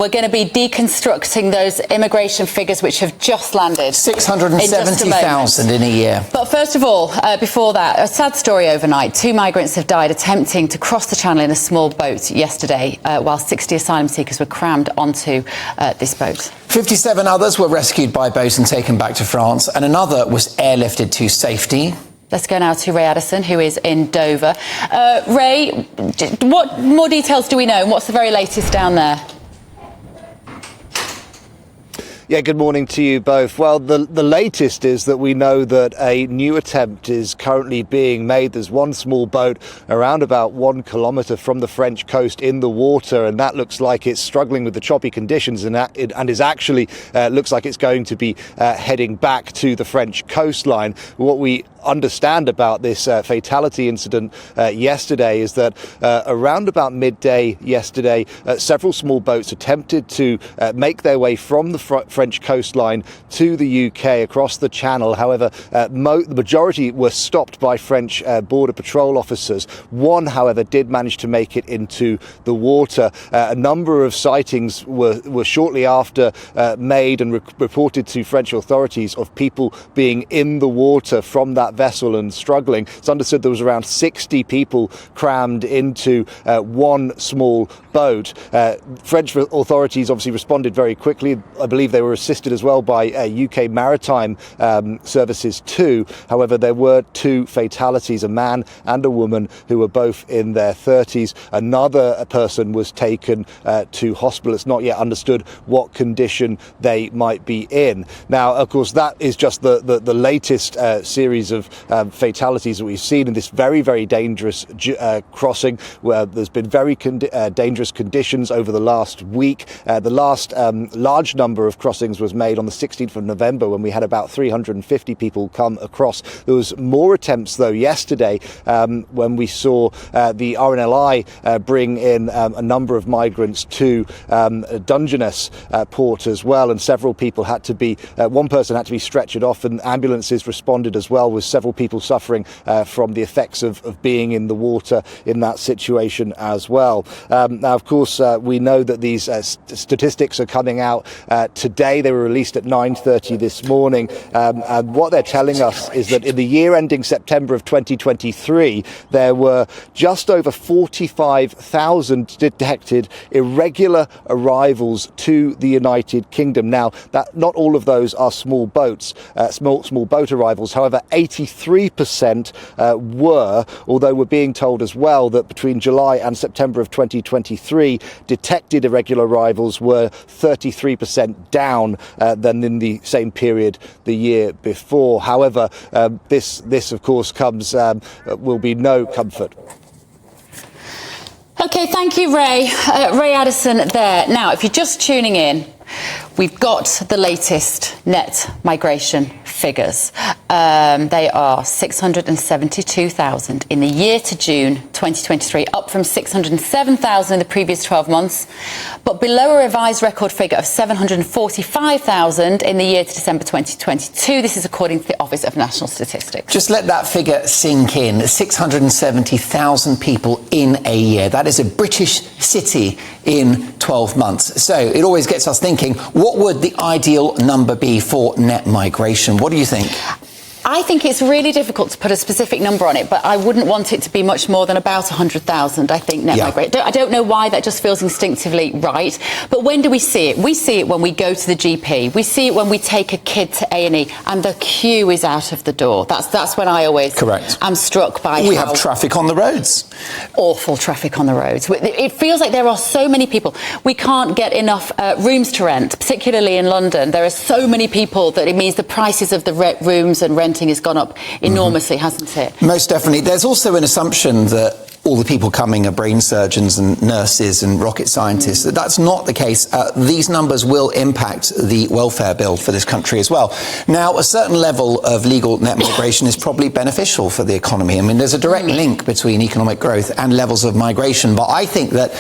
We're going to be deconstructing those immigration figures which have just landed. 670,000 in a year. But first of all, before that, a sad story overnight. 2 migrants have died attempting to cross the channel in a small boat yesterday, while 60 asylum seekers were crammed onto this boat. 57 others were rescued by boat and taken back to France, and another was airlifted to safety. Let's go now to Ray Addison, who is in Dover. Ray, what more details do we know? And what's the very latest down there? Yeah, good morning to you both. Well, the latest is that we know that a new attempt is currently being made. There's one small boat around about 1 kilometre from the French coast in the water, and that looks like it's struggling with the choppy conditions, and is actually looks like it's going to be heading back to the French coastline. What we understand about this fatality incident yesterday is that around about midday yesterday, several small boats attempted to make their way from the French coastline to the UK across the Channel. However, the majority were stopped by French border patrol officers. One, however, did manage to make it into the water. A number of sightings were shortly after made and reported to French authorities of people being in the water from that vessel and struggling. It's understood there was around 60 people crammed into one small boat. French authorities obviously responded very quickly. I believe they were assisted as well by UK maritime services too. However, there were 2 fatalities, a man and a woman who were both in their 30s. Another person was taken to hospital. It's not yet understood what condition they might be in. Now, of course, that is just the latest series of fatalities that we've seen in this very, very dangerous crossing, where there's been very dangerous conditions over the last week. The last large number of crossings was made on the 16th of November when we had about 350 people come across. There was more attempts, though, yesterday when we saw the RNLI bring in a number of migrants to Dungeness port as well, and several people had to be, one person had to be stretchered off, and ambulances responded as well, with several people suffering from the effects of being in the water in that situation as well. Now, of course, we know that these statistics are coming out today. They were released at 9:30 this morning, and what they're telling us is that in the year ending September of 2023, there were just over 45,000 detected irregular arrivals to the United Kingdom. Now, that not all of those are small boats, small boat arrivals. However, 83% were, although we're being told as well that between July and September of 2023, detected irregular arrivals were 33% down than in the same period the year before. However, this of course will be no comfort. OK, thank you, Ray. Ray Addison there. Now, if you're just tuning in, we've got the latest net migration figures. They are 672,000 in the year to June 2023, up from 607,000 in the previous 12 months, but below a revised record figure of 745,000 in the year to December 2022. This is according to the Office of National Statistics. Just let that figure sink in. 670,000 people in a year. That is a British city in 12 months. So it always gets us thinking, what would the ideal number be for net migration? What do you think? I think it's really difficult to put a specific number on it, but I wouldn't want it to be much more than about 100,000, I think, net migration. I don't know why that just feels instinctively right. But when do we see it? We see it when we go to the GP. We see it when we take a kid to A&E and the queue is out of the door. That's when I always am struck by We have traffic on the roads. Awful traffic on the roads. It feels like there are so many people. We can't get enough rooms to rent, particularly in London. There are so many people that it means the prices of the rooms and renting has gone up enormously, hasn't it? Most definitely. There's also an assumption that all the people coming are brain surgeons and nurses and rocket scientists. That's not the case. These numbers will impact the welfare bill for this country as well. Now, a certain level of legal net migration is probably beneficial for the economy. I mean, there's a direct link between economic growth and levels of migration. But I think that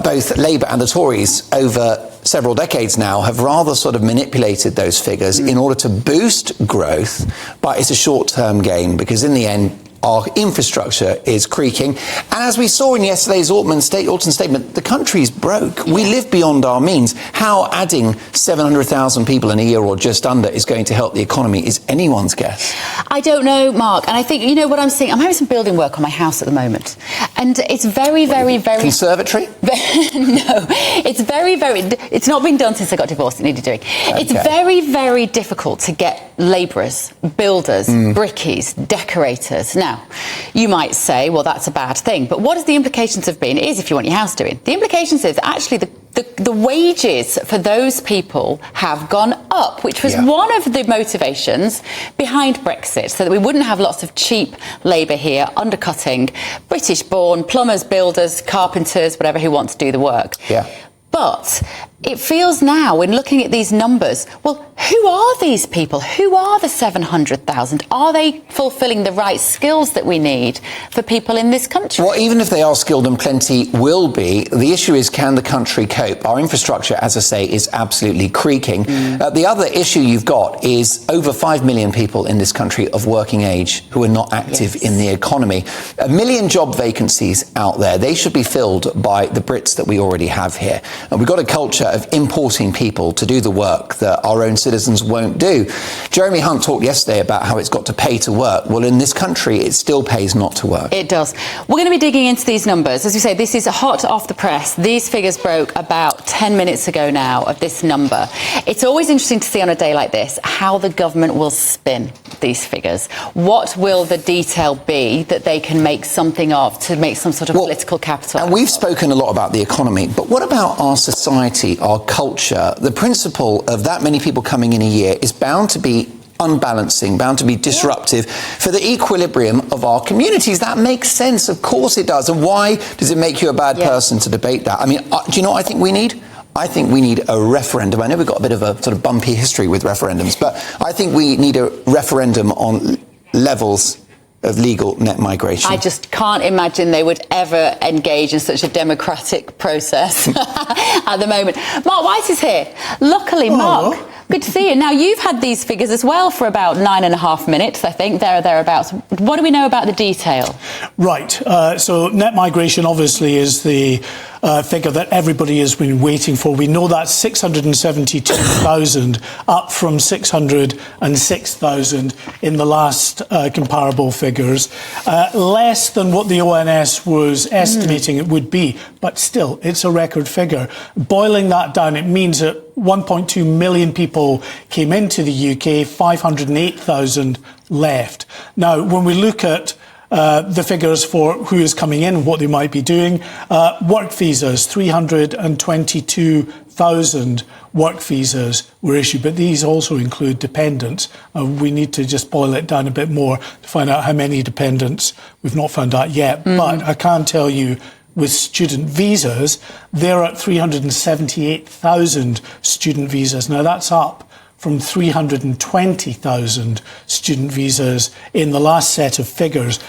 both Labour and the Tories over several decades now have rather sort of manipulated those figures in order to boost growth, but it's a short-term gain because in the end, our infrastructure is creaking. And as we saw in yesterday's autumn statement, the country's broke. We live beyond our means. How adding 700,000 people in a year or just under is going to help the economy is anyone's guess. I don't know, Mark. And I think, you know what I'm seeing? I'm having some building work on my house at the moment. And it's very, very... Conservatory? No. It's very, very... It's not been done since I got divorced. It needed doing. Okay. It's very, very difficult to get labourers, builders, brickies, decorators. Now, you might say, well, that's a bad thing. But what the implications have been is, if you want your house doing, the implications is actually the wages for those people have gone up, which was one of the motivations behind Brexit, so that we wouldn't have lots of cheap labour here undercutting British-born plumbers, builders, carpenters, whatever, who want to do the work. Yeah. But it feels now, in looking at these numbers, well, who are these people? Who are the 700,000? Are they fulfilling the right skills that we need for people in this country? Well, even if they are skilled, and plenty will be, the issue is, can the country cope? Our infrastructure, as I say, is absolutely creaking. The other issue you've got is over 5 million people in this country of working age who are not active in the economy. 1 million job vacancies out there. They should be filled by the Brits that we already have here. And we've got a culture of importing people to do the work that our own citizens won't do. Jeremy Hunt talked yesterday about how it's got to pay to work. Well, in this country, it still pays not to work. It does. We're going to be digging into these numbers. As we say, this is hot off the press. These figures broke about 10 minutes ago now of this number. It's always interesting to see on a day like this how the government will spin these figures. What will the detail be that they can make something of to make some sort of political capital? And we've spoken a lot about the economy, but what about our society, our culture? The principle of that many people coming in a year is bound to be unbalancing, bound to be disruptive for the equilibrium of our communities. That makes sense. Of course it does. And why does it make you a bad person to debate that? I mean, do you know what I think we need? I think we need a referendum. I know we've got a bit of a sort of bumpy history with referendums, but I think we need a referendum on levels of legal net migration. I just can't imagine they would ever engage in such a democratic process at the moment. Mark White is here. Luckily, Mark, good to see you. Now, you've had these figures as well for about 9.5 minutes, I think, thereabouts. What do we know about the detail? Right. So net migration, obviously, is the figure that everybody has been waiting for. We know that's 672,000, up from 606,000 in the last comparable figures. Less than what the ONS was estimating it would be, but still, it's a record figure. Boiling that down, it means that 1.2 million people came into the UK, 508,000 left. Now, when we look at the figures for who is coming in, what they might be doing, work visas, 322,000 work visas were issued, but these also include dependents. We need to just boil it down a bit more to find out how many dependents. We've not found out yet, but I can tell you with student visas, they're at 378,000 student visas. Now that's up from 320,000 student visas in the last set of figures.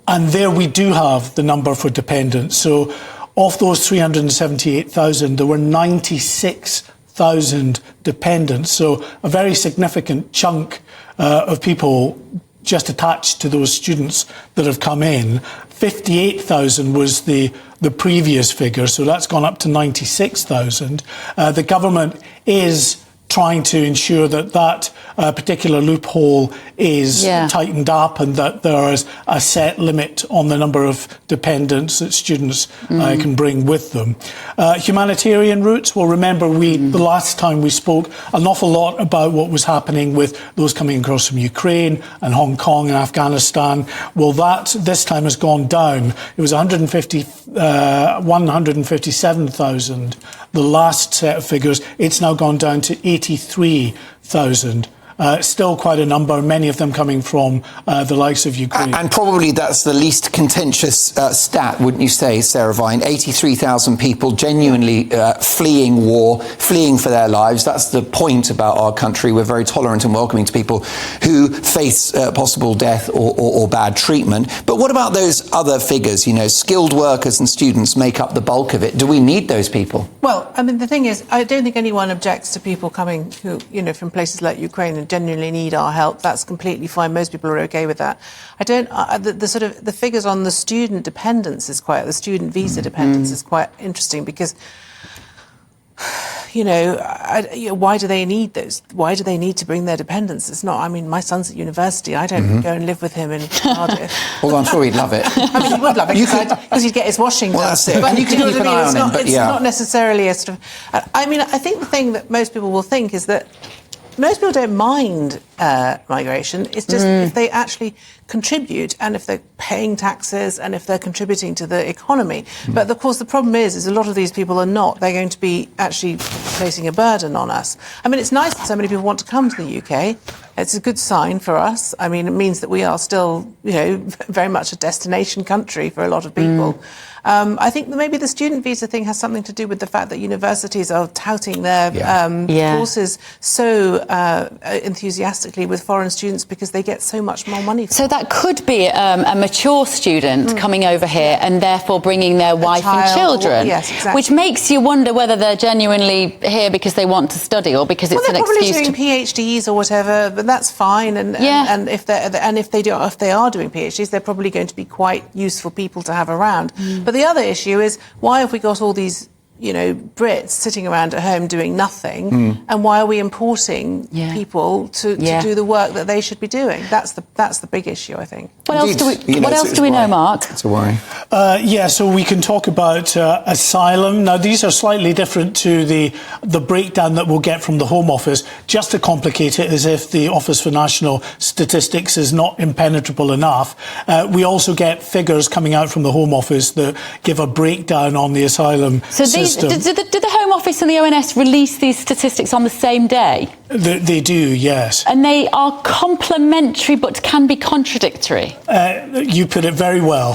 And there we do have the number for dependents. So of those 378,000, there were 96,000 dependents. So a very significant chunk of people just attached to those students that have come in. 58,000 was the previous figure, so that's gone up to 96,000. The government is trying to ensure that that particular loophole is tightened up and that there is a set limit on the number of dependents that students can bring with them. Humanitarian routes, well, remember the last time we spoke an awful lot about what was happening with those coming across from Ukraine and Hong Kong and Afghanistan. Well, that this time has gone down. It was 157,000, the last set of figures. It's now gone down to 83,000. Still quite a number, many of them coming from the likes of Ukraine. And probably that's the least contentious stat, wouldn't you say, Sarah Vine? 83,000 people genuinely fleeing war, fleeing for their lives. That's the point about our country. We're very tolerant and welcoming to people who face possible death or bad treatment. But what about those other figures? You know, skilled workers and students make up the bulk of it. Do we need those people? Well, I mean, the thing is, I don't think anyone objects to people coming who, you know, from places like Ukraine and don't genuinely need our help, that's completely fine. Most people are okay with that. The figures on the student dependence the student visa dependence is quite interesting because, why do they need those? Why do they need to bring their dependents? It's not, my son's at university. I don't go and live with him in Cardiff. Although I'm sure he'd love it. He would love it because he'd get his washing done. Well, that's it. But You can keep an eye on him, but it's not necessarily a sort of... I think the thing that most people will think is that most people don't mind migration. It's just if they actually contribute and if they're paying taxes and if they're contributing to the economy. But of course the problem is a lot of these people are not. They're going to be actually placing a burden on us. It's nice that so many people want to come to the UK. It's a good sign for us. It means that we are still, very much a destination country for a lot of people. I think that maybe the student visa thing has something to do with the fact that universities are touting their courses so enthusiastically with foreign students because they get so much more money. So that could be a mature student coming over here and therefore bringing their wife and children. Yes, exactly. Which makes you wonder whether they're genuinely here because they want to study or because it's an excuse to... They're probably doing PhDs or whatever, but that's fine. And if they are doing PhDs, they're probably going to be quite useful people to have around. But the other issue is, why have we got all these, Brits sitting around at home doing nothing, and why are we importing people to do the work that they should be doing? That's the big issue, I think. What else do we know, Mark? It's a worry. So we can talk about asylum. Now, these are slightly different to the breakdown that we'll get from the Home Office. Just to complicate it, as if the Office for National Statistics is not impenetrable enough, we also get figures coming out from the Home Office that give a breakdown on the asylum system. Do the Home Office and the ONS release these statistics on the same day? They do, yes. And they are complementary but can be contradictory. You put it very well.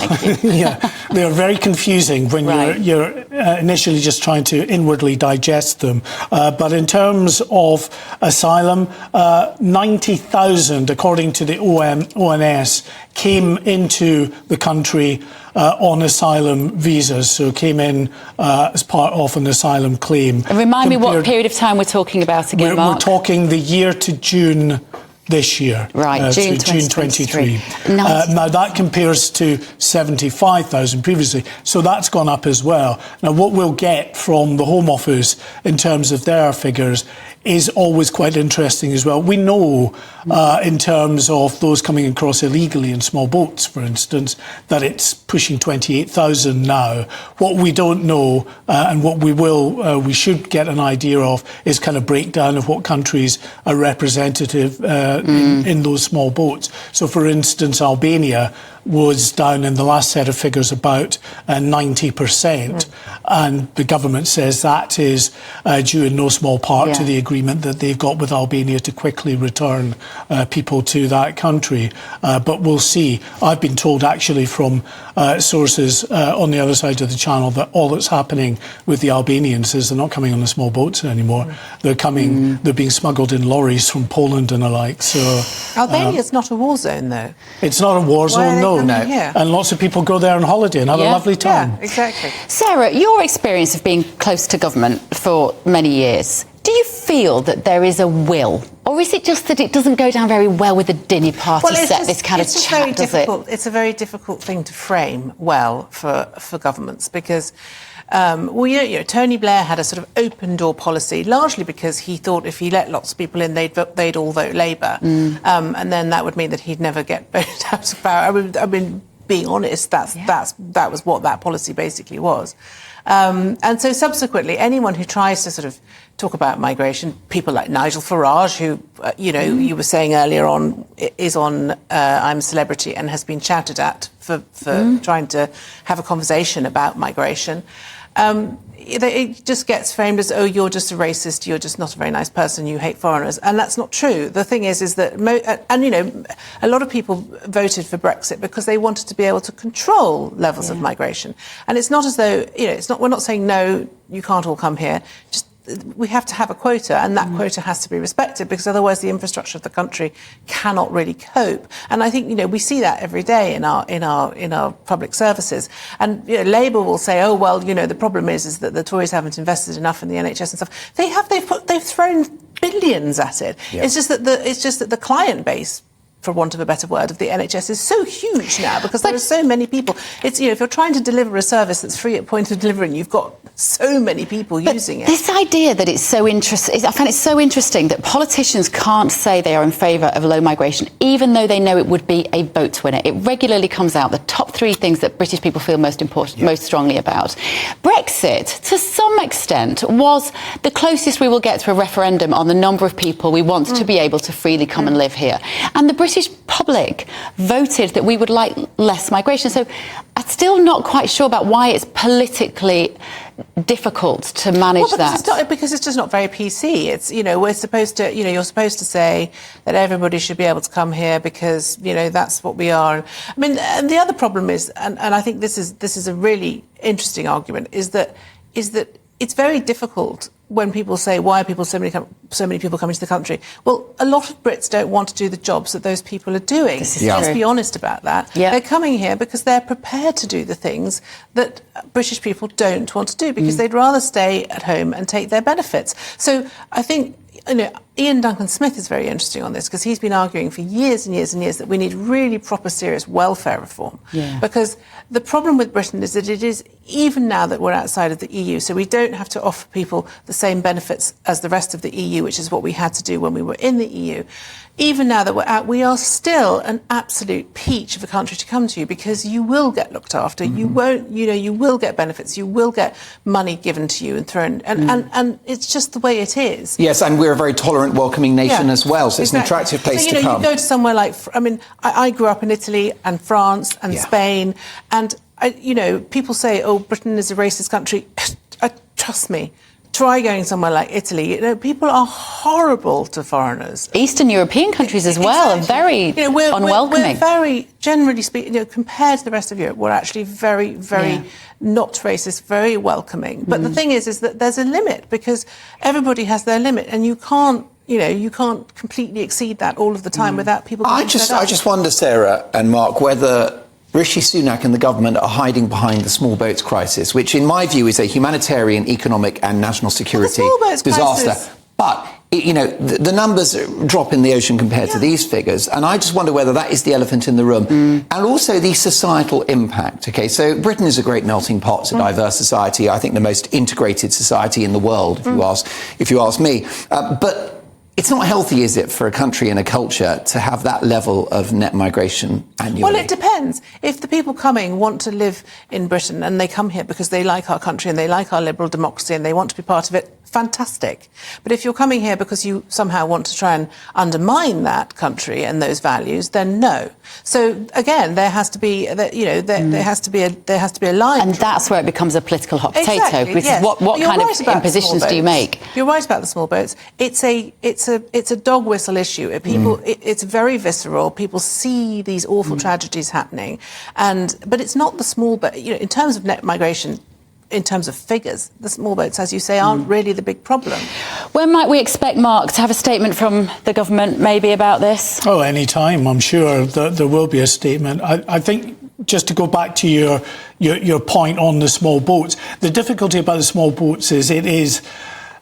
They are very confusing when you're initially just trying to inwardly digest them. But in terms of asylum, 90,000, according to the ONS, came into the country on asylum visas, so came in as part of an asylum claim. And remind me what period of time we're talking about again, Mark? We're talking the year to June this year. Right, June 2023. Nice. Now, that compares to 75,000 previously, so that's gone up as well. Now, what we'll get from the Home Office in terms of their figures is always quite interesting as well. We know in terms of those coming across illegally in small boats, for instance, that it's pushing 28,000 now. What we don't know and what we should get an idea of is kind of breakdown of what countries are representative in those small boats. So, for instance, Albania was down in the last set of figures about 90%. And the government says that is due in no small part to the agreement that they've got with Albania to quickly return people to that country. But we'll see. I've been told actually from sources on the other side of the channel that all that's happening with the Albanians is they're not coming on the small boats anymore. They're coming, they're being smuggled in lorries from Poland and the like. So Albania's not a war zone, though. It's not a war zone, no. Here? And lots of people go there on holiday and have a lovely time. Yeah, exactly. Sarah, your experience of being close to government for many years, do you feel that there is a will? Or is it just that it doesn't go down very well with the dinner party this kind of chat, does it? It's a very difficult thing to frame well for governments because... Tony Blair had a sort of open door policy, largely because he thought if he let lots of people in, they'd all vote Labour, and then that would mean that he'd never get voted out of power. I mean, being honest, that was what that policy basically was. And so subsequently, anyone who tries to sort of talk about migration, people like Nigel Farage, who, you were saying earlier on, is on I'm a Celebrity and has been shouted at for trying to have a conversation about migration. It just gets framed as, oh, you're just a racist, you're just not a very nice person, you hate foreigners. And that's not true. The thing is that, a lot of people voted for Brexit because they wanted to be able to control levels of migration. And it's not as though, we're not saying, no, you can't all come here. Just we have to have a quota, and that quota has to be respected, because otherwise the infrastructure of the country cannot really cope. And I think, you know, we see that every day in our public services. And, you know, Labour will say, oh well, you know, the problem is that the Tories haven't invested enough in the NHS and stuff. They've thrown billions at it. Yeah. It's just that the client base, for want of a better word, of the NHS is so huge now, because there are so many people. It's, you know, if you're trying to deliver a service that's free at point of delivery, and you've got so many people using it. This idea that it's so interesting, I find it so interesting that politicians can't say they are in favour of low migration, even though they know it would be a vote winner. It regularly comes out, the top 3 things that British people feel most strongly about. Brexit, to some extent, was the closest we will get to a referendum on the number of people we want to be able to freely come and live here. And the British public voted that we would like less migration. So I'm still not quite sure about why it's politically difficult to manage that. Because it's just not very PC. It's, you know, you're supposed to say that everybody should be able to come here because, you know, that's what we are. I mean, and the other problem is, and I think this is a really interesting argument, is that it's very difficult when people say, why are so many people coming to the country? Well, a lot of Brits don't want to do the jobs that those people are doing. Let's be honest about that. Yeah. They're coming here because they're prepared to do the things that British people don't want to do, because they'd rather stay at home and take their benefits. So I think, you know, Ian Duncan Smith is very interesting on this, because he's been arguing for years and years and years that we need really proper, serious welfare reform. Yeah. Because the problem with Britain is that it is, even now that we're outside of the EU, so we don't have to offer people the same benefits as the rest of the EU, which is what we had to do when we were in the EU. Even now that we're out, we are still an absolute peach of a country to come to, because you will get looked after. You won't, you know, you will get benefits. You will get money given to you and thrown, and it's just the way it is. Yes, and we're a very tolerant, welcoming nation as well, so it's an attractive place to come. You go to somewhere like, I mean, I grew up in Italy and France and Spain, and you know, people say, oh, Britain is a racist country. Trust me. Try going somewhere like Italy. You know, people are horrible to foreigners. Eastern European countries as well are very unwelcoming. We're very, generally speaking, you know, compared to the rest of Europe, we're actually very, very not racist, very welcoming. But the thing is that there's a limit, because everybody has their limit, and you can't completely exceed that all of the time without people getting fed up. I just wonder, Sarah and Mark, whether Rishi Sunak and the government are hiding behind the small boats crisis, which in my view is a humanitarian, economic and national security disaster. But, you know, the numbers drop in the ocean compared to these figures. And I just wonder whether that is the elephant in the room. And also the societal impact. OK, so Britain is a great melting pot. It's a diverse society. I think the most integrated society in the world, if you ask me. But it's not healthy, is it, for a country and a culture to have that level of net migration annually? Well, it depends. If the people coming want to live in Britain and they come here because they like our country and they like our liberal democracy and they want to be part of it, fantastic. But if you're coming here because you somehow want to try and undermine that country and those values, then no. So again, there has to be there has to be a line. And that's where it becomes a political hot potato. Because what kind of impositions do you make? You're right about the small boats. It's a dog whistle issue. It's very visceral. People see these awful tragedies happening, but it's not the small boat. You know, in terms of net migration, in terms of figures, the small boats, as you say, aren't really the big problem. When might we expect, Mark, to have a statement from the government maybe about this? Oh, any time. I'm sure that there will be a statement. I think, just to go back to your point on the small boats, the difficulty about the small boats is it is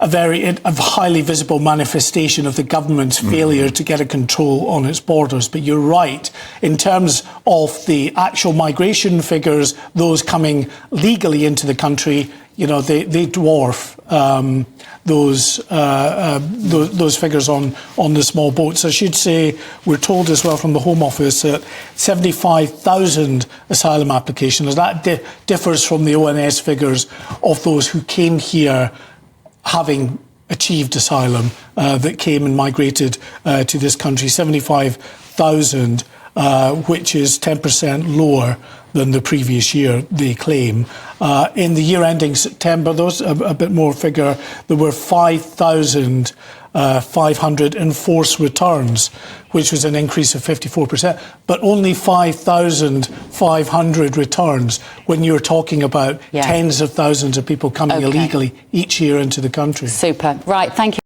a highly visible manifestation of the government's failure to get a control on its borders. But you're right, in terms of the actual migration figures, those coming legally into the country, you know, they dwarf those figures on the small boats. I should say, we're told as well from the Home Office that 75,000 asylum applications, that differs from the ONS figures of those who came here having achieved asylum, that came and migrated to this country, 75,000, which is 10% lower than the previous year, they claim. In the year ending September, those a bit more figure, there were 5,500 enforced returns, which was an increase of 54%, but only 5,500 returns when you're talking about tens of thousands of people coming illegally each year into the country. Super. Right, thank you.